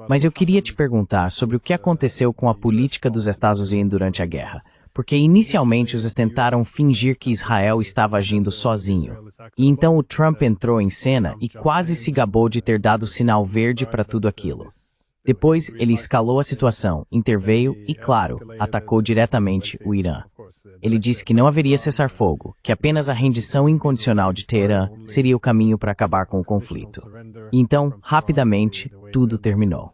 Mas eu queria te perguntar sobre o que aconteceu com a política dos Estados Unidos durante a guerra, porque inicialmente eles tentaram fingir que Israel estava agindo sozinho. E então o Trump entrou em cena e quase se gabou de ter dado sinal verde para tudo aquilo. Depois, ele escalou a situação, interveio e, claro, atacou diretamente o Irã. Ele disse que não haveria cessar-fogo, que apenas a rendição incondicional de Teherã seria o caminho para acabar com o conflito. E então, rapidamente, tudo terminou.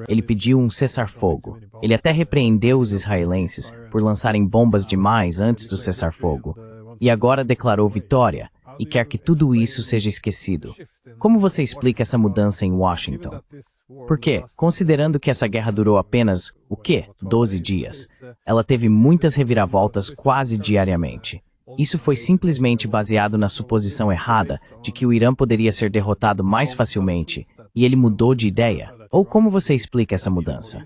Ele pediu um cessar-fogo. Ele até repreendeu os israelenses por lançarem bombas demais antes do cessar-fogo. E agora declarou vitória e quer que tudo isso seja esquecido. Como você explica essa mudança em Washington? Porque, considerando que essa guerra durou apenas, 12 dias, ela teve muitas reviravoltas quase diariamente. Isso foi simplesmente baseado na suposição errada de que o Irã poderia ser derrotado mais facilmente, e ele mudou de ideia. Ou como você explica essa mudança?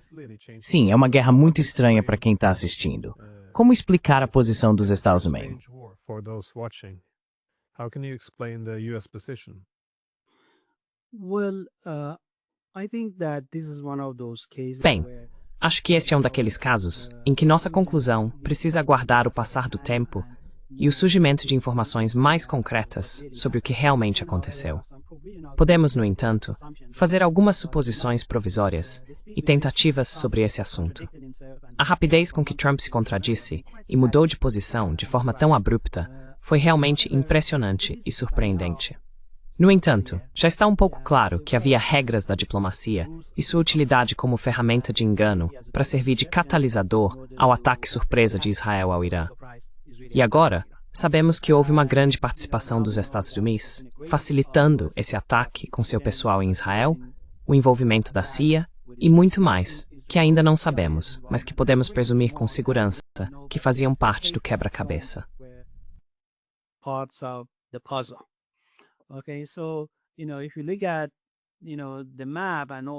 Sim, é uma guerra muito estranha para quem está assistindo. Como explicar a posição dos Estados Unidos? Bem, acho que este é um daqueles casos em que nossa conclusão precisa aguardar o passar do tempo e o surgimento de informações mais concretas sobre o que realmente aconteceu. Podemos, no entanto, fazer algumas suposições provisórias e tentativas sobre esse assunto. A rapidez com que Trump se contradisse e mudou de posição de forma tão abrupta foi realmente impressionante e surpreendente. No entanto, já está um pouco claro que havia regras da diplomacia e sua utilidade como ferramenta de engano para servir de catalisador ao ataque surpresa de Israel ao Irã. E agora, sabemos que houve uma grande participação dos Estados Unidos, facilitando esse ataque com seu pessoal em Israel, o envolvimento da CIA e muito mais, que ainda não sabemos, mas que podemos presumir com segurança que faziam parte do quebra-cabeça.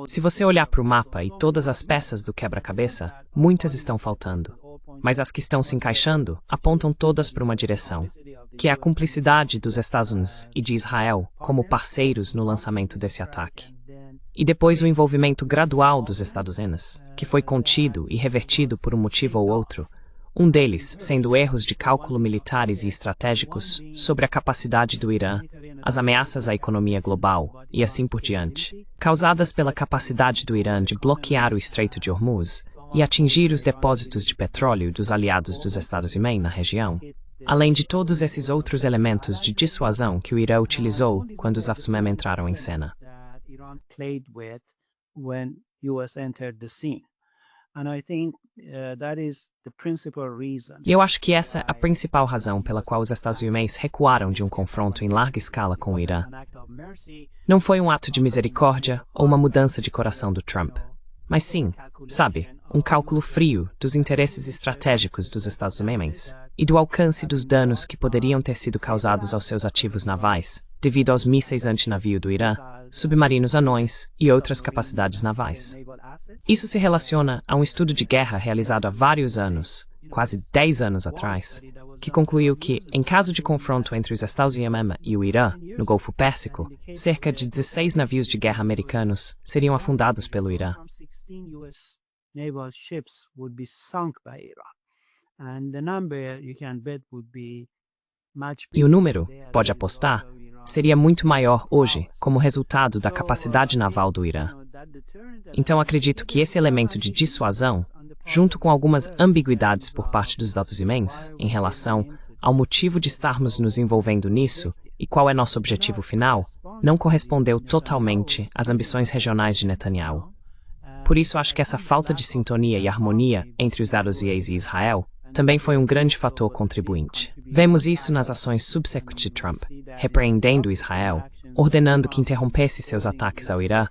Se você olhar para o mapa e todas as peças do quebra-cabeça, muitas estão faltando. Mas as que estão se encaixando apontam todas para uma direção, que é a cumplicidade dos Estados Unidos e de Israel como parceiros no lançamento desse ataque. E depois o envolvimento gradual dos Estados Unidos, que foi contido e revertido por um motivo ou outro, um deles sendo erros de cálculo militares e estratégicos sobre a capacidade do Irã, as ameaças à economia global e assim por diante, causadas pela capacidade do Irã de bloquear o Estreito de Hormuz e atingir os depósitos de petróleo dos aliados dos Estados Unidos na região, além de todos esses outros elementos de dissuasão que o Irã utilizou quando os Estados Unidos entraram em cena. E eu acho que essa é a principal razão pela qual os Estados Unidos recuaram de um confronto em larga escala com o Irã. Não foi um ato de misericórdia ou uma mudança de coração do Trump, mas sim, sabe, um cálculo frio dos interesses estratégicos dos Estados Unidos e do alcance dos danos que poderiam ter sido causados aos seus ativos navais, devido aos mísseis antinavio do Irã, submarinos anões e outras capacidades navais. Isso se relaciona a um estudo de guerra realizado há vários anos, quase 10 anos atrás, que concluiu que, em caso de confronto entre os Estados Unidos e o Irã, no Golfo Pérsico, cerca de 16 navios de guerra americanos seriam afundados pelo Irã. E o número, pode apostar, seria muito maior hoje como resultado da capacidade naval do Irã. Então acredito que esse elemento de dissuasão, junto com algumas ambiguidades por parte dos Estados Unidos em relação ao motivo de estarmos nos envolvendo nisso e qual é nosso objetivo final, não correspondeu totalmente às ambições regionais de Netanyahu. Por isso, acho que essa falta de sintonia e harmonia entre os árabes e Israel também foi um grande fator contribuinte. Vemos isso nas ações subsequentes de Trump, repreendendo Israel, ordenando que interrompesse seus ataques ao Irã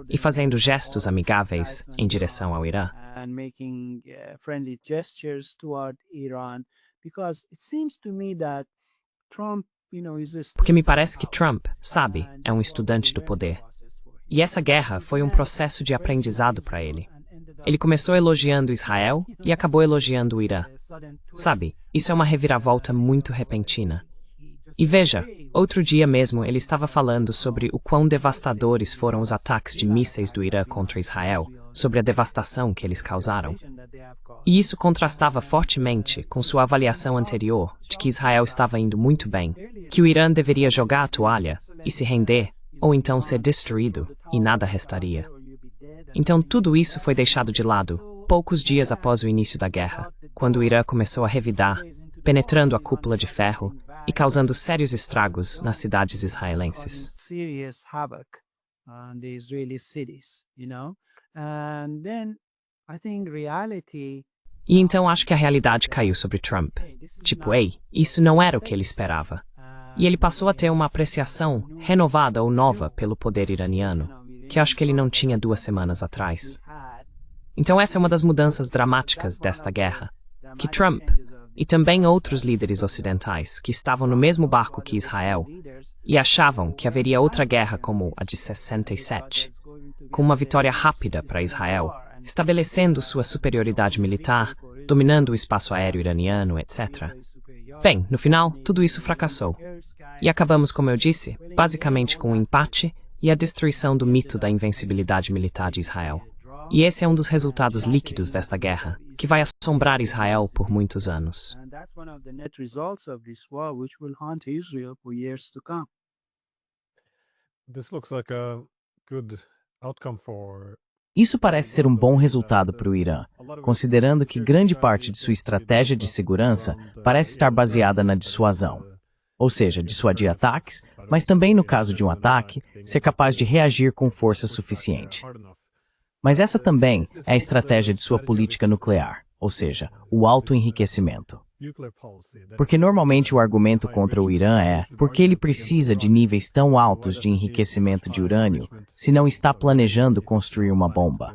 e fazendo gestos amigáveis em direção ao Irã. And making friendly gestures toward Iran, because it seems to me that Trump, is a Porque me parece que Trump, sabe, é um estudante do poder. E essa guerra foi um processo de aprendizado para ele. Ele começou elogiando Israel e acabou elogiando o Irã. Sabe, isso é uma reviravolta muito repentina. E veja, outro dia mesmo ele estava falando sobre o quão devastadores foram os ataques de mísseis do Irã contra Israel, sobre a devastação que eles causaram. E isso contrastava fortemente com sua avaliação anterior de que Israel estava indo muito bem, que o Irã deveria jogar a toalha e se render, ou então ser destruído, e nada restaria. Então tudo isso foi deixado de lado, poucos dias após o início da guerra, quando o Irã começou a revidar, penetrando a cúpula de ferro e causando sérios estragos nas cidades israelenses. serious havoc on the Israeli cities, And then I think reality. E então acho que a realidade caiu sobre Trump. Tipo, ei, isso não era o que ele esperava. E ele passou a ter uma apreciação renovada ou nova pelo poder iraniano, que acho que ele não tinha 2 semanas atrás. Então essa é uma das mudanças dramáticas desta guerra, que Trump e também outros líderes ocidentais que estavam no mesmo barco que Israel e achavam que haveria outra guerra como a de 67, com uma vitória rápida para Israel, estabelecendo sua superioridade militar, dominando o espaço aéreo iraniano, etc. Bem, no final, tudo isso fracassou. E acabamos, como eu disse, basicamente com um empate e a destruição do mito da invencibilidade militar de Israel. E esse é um dos resultados líquidos desta guerra, que vai assombrar Israel por muitos anos. And that's one of the net results of this war, which will haunt Israel for years to come. This looks like a good outcome for. Isso parece ser um bom resultado para o Irã, considerando que grande parte de sua estratégia de segurança parece estar baseada na dissuasão. Ou seja, dissuadir ataques, mas também no caso de um ataque, ser capaz de reagir com força suficiente. Mas essa também é a estratégia de sua política nuclear, ou seja, o autoenriquecimento. Porque normalmente o argumento contra o Irã é porque ele precisa de níveis tão altos de enriquecimento de urânio se não está planejando construir uma bomba.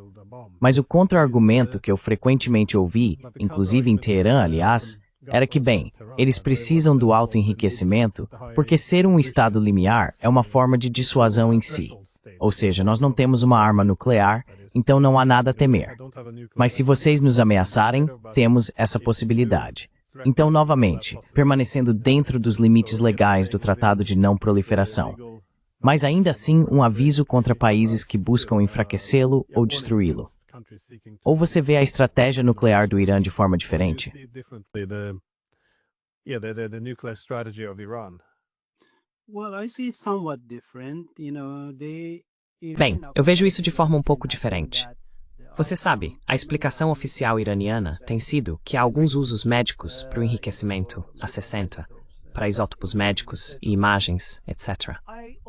Mas o contra-argumento que eu frequentemente ouvi, inclusive em Teherã, aliás, era que, bem, eles precisam do autoenriquecimento porque ser um estado limiar é uma forma de dissuasão em si. Ou seja, nós não temos uma arma nuclear, então não há nada a temer. Mas se vocês nos ameaçarem, temos essa possibilidade. Então, novamente, permanecendo dentro dos limites legais do Tratado de Não Proliferação. Mas ainda assim, um aviso contra países que buscam enfraquecê-lo ou destruí-lo. Ou você vê a estratégia nuclear do Irã de forma diferente? Well, I see it somewhat different, Bem, eu vejo isso de forma um pouco diferente. Você sabe, a explicação oficial iraniana tem sido que há alguns usos médicos para o enriquecimento a 60, para isótopos médicos e imagens, etc.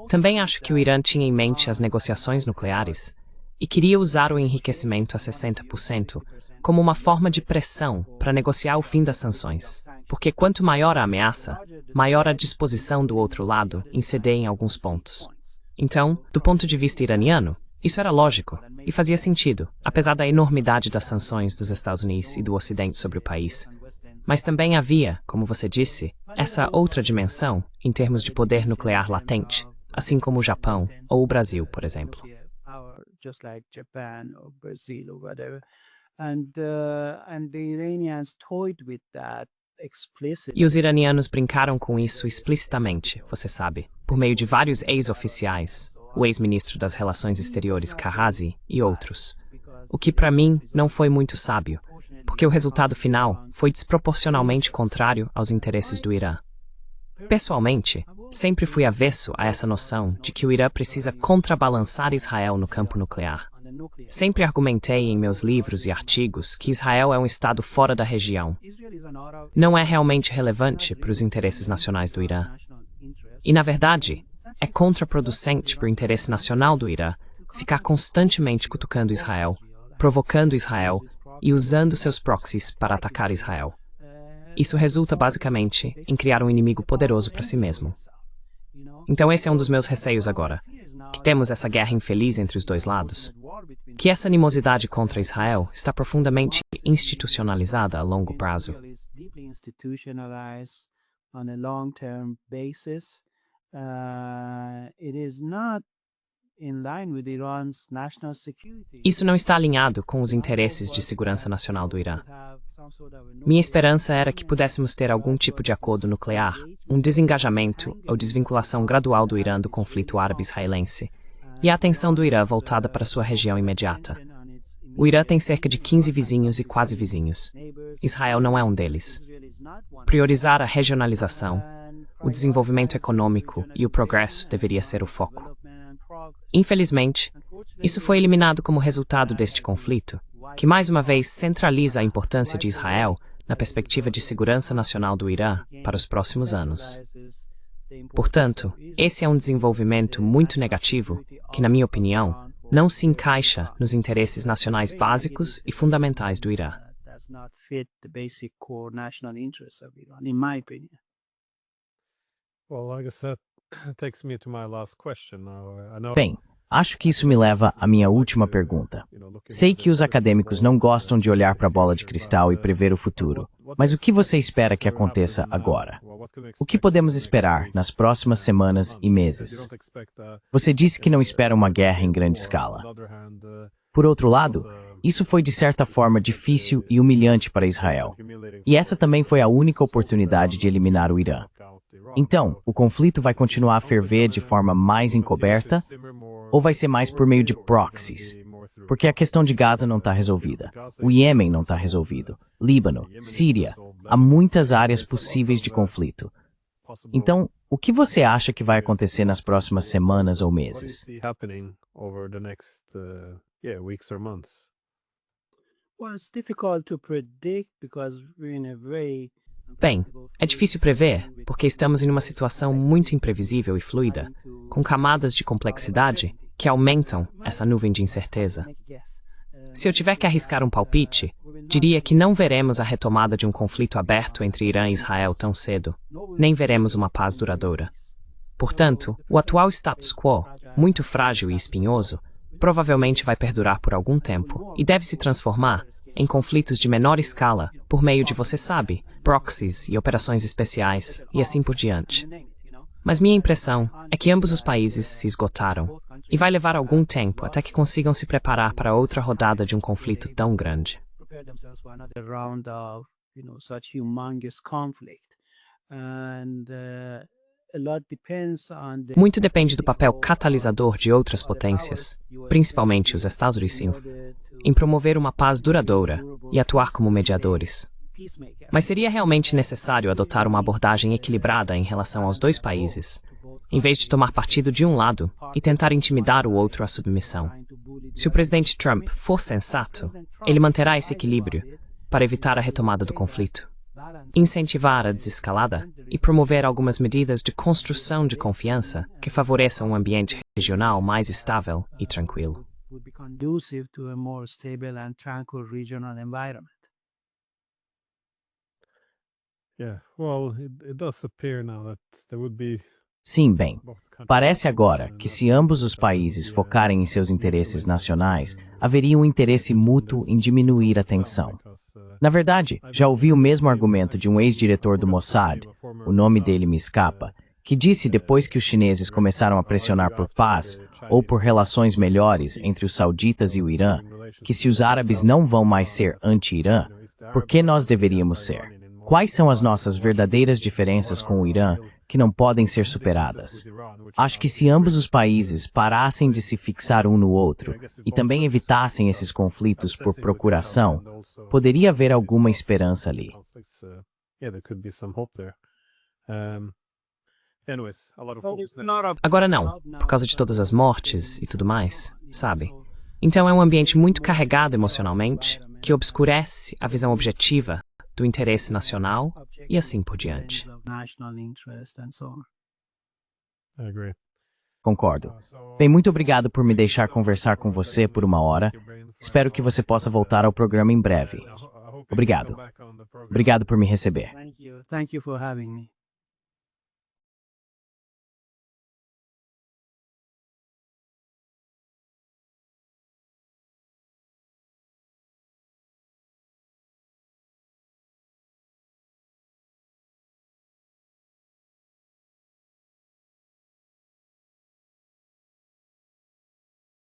Também acho que o Irã tinha em mente as negociações nucleares e queria usar o enriquecimento a 60% como uma forma de pressão para negociar o fim das sanções. Porque quanto maior a ameaça, maior a disposição do outro lado em ceder em alguns pontos. Então, do ponto de vista iraniano, isso era lógico e fazia sentido, apesar da enormidade das sanções dos Estados Unidos e do Ocidente sobre o país. Mas também havia, como você disse, essa outra dimensão em termos de poder nuclear latente, assim como o Japão ou o Brasil, por exemplo. Just like Japan or Brazil or whatever. And the Iranians toyed with that explicitly. E os iranianos brincaram com isso explicitamente, você sabe, por meio de vários ex-oficiais, o ex-ministro das Relações Exteriores Karazi e outros. O que para mim não foi muito sábio, porque o resultado final foi desproporcionalmente contrário aos interesses do Irã. Pessoalmente, sempre fui avesso a essa noção de que o Irã precisa contrabalançar Israel no campo nuclear. Sempre argumentei em meus livros e artigos que Israel é um estado fora da região. Não é realmente relevante para os interesses nacionais do Irã. E, na verdade, é contraproducente para o interesse nacional do Irã ficar constantemente cutucando Israel, provocando Israel e usando seus proxies para atacar Israel. Isso resulta, basicamente, em criar um inimigo poderoso para si mesmo. Então esse é um dos meus receios agora, que temos essa guerra infeliz entre os dois lados, que essa animosidade contra Israel está profundamente institucionalizada a longo prazo. Isso não está alinhado com os interesses de segurança nacional do Irã. Minha esperança era que pudéssemos ter algum tipo de acordo nuclear, um desengajamento ou desvinculação gradual do Irã do conflito árabe-israelense, e a atenção do Irã voltada para sua região imediata. O Irã tem cerca de 15 vizinhos e quase vizinhos. Israel não é um deles. Priorizar a regionalização, o desenvolvimento econômico e o progresso deveria ser o foco. Infelizmente, isso foi eliminado como resultado deste conflito, que mais uma vez centraliza a importância de Israel na perspectiva de segurança nacional do Irã para os próximos anos. Portanto, esse é um desenvolvimento muito negativo que, na minha opinião, não se encaixa nos interesses nacionais básicos e fundamentais do Irã. Well, I guess that takes me to my last question now. I know, Bem, acho que isso me leva à minha última pergunta. Sei que os acadêmicos não gostam de olhar para a bola de cristal e prever o futuro, mas o que você espera que aconteça agora? O que podemos esperar nas próximas semanas e meses? Você disse que não espera uma guerra em grande escala. Por outro lado, isso foi de certa forma difícil e humilhante para Israel. E essa também foi a única oportunidade de eliminar o Irã. Então, o conflito vai continuar a ferver de forma mais encoberta ou vai ser mais por meio de proxies? Porque a questão de Gaza não está resolvida. O Iêmen não está resolvido. Líbano, Síria, há muitas áreas possíveis de conflito. Então, o que você acha que vai acontecer nas próximas semanas ou meses? Bem, é difícil prever, porque estamos em uma situação muito imprevisível e fluida, com camadas de complexidade que aumentam essa nuvem de incerteza. Se eu tiver que arriscar um palpite, diria que não veremos a retomada de um conflito aberto entre Irã e Israel tão cedo, nem veremos uma paz duradoura. Portanto, o atual status quo, muito frágil e espinhoso, provavelmente vai perdurar por algum tempo e deve se transformar em conflitos de menor escala por meio de, você sabe, proxies e operações especiais e assim por diante. Mas minha impressão é que ambos os países se esgotaram e vai levar algum tempo até que consigam se preparar para outra rodada de um conflito tão grande. Muito depende do papel catalisador de outras potências, principalmente os Estados Unidos, em promover uma paz duradoura e atuar como mediadores. Mas seria realmente necessário adotar uma abordagem equilibrada em relação aos dois países, em vez de tomar partido de um lado e tentar intimidar o outro à submissão. Se o presidente Trump for sensato, ele manterá esse equilíbrio para evitar a retomada do conflito, incentivar a desescalada e promover algumas medidas de construção de confiança que favoreçam um ambiente regional mais estável e tranquilo. Sim, bem, parece agora que se ambos os países focarem em seus interesses nacionais, haveria um interesse mútuo em diminuir a tensão. Na verdade, já ouvi o mesmo argumento de um ex-diretor do Mossad, o nome dele me escapa, que disse depois que os chineses começaram a pressionar por paz ou por relações melhores entre os sauditas e o Irã, que se os árabes não vão mais ser anti-Irã, por que nós deveríamos ser? Quais são as nossas verdadeiras diferenças com o Irã que não podem ser superadas? Acho que se ambos os países parassem de se fixar um no outro e também evitassem esses conflitos por procuração, poderia haver alguma esperança ali. Agora não, por causa de todas as mortes e tudo mais, sabe? Então é um ambiente muito carregado emocionalmente, que obscurece a visão objetiva do interesse nacional e assim por diante. National interest and so on. I agree. Concordo. Bem, muito obrigado por me deixar conversar com você por 1 hora. Espero que você possa voltar ao programa em breve. Obrigado. Obrigado por me receber. Thank you for having me.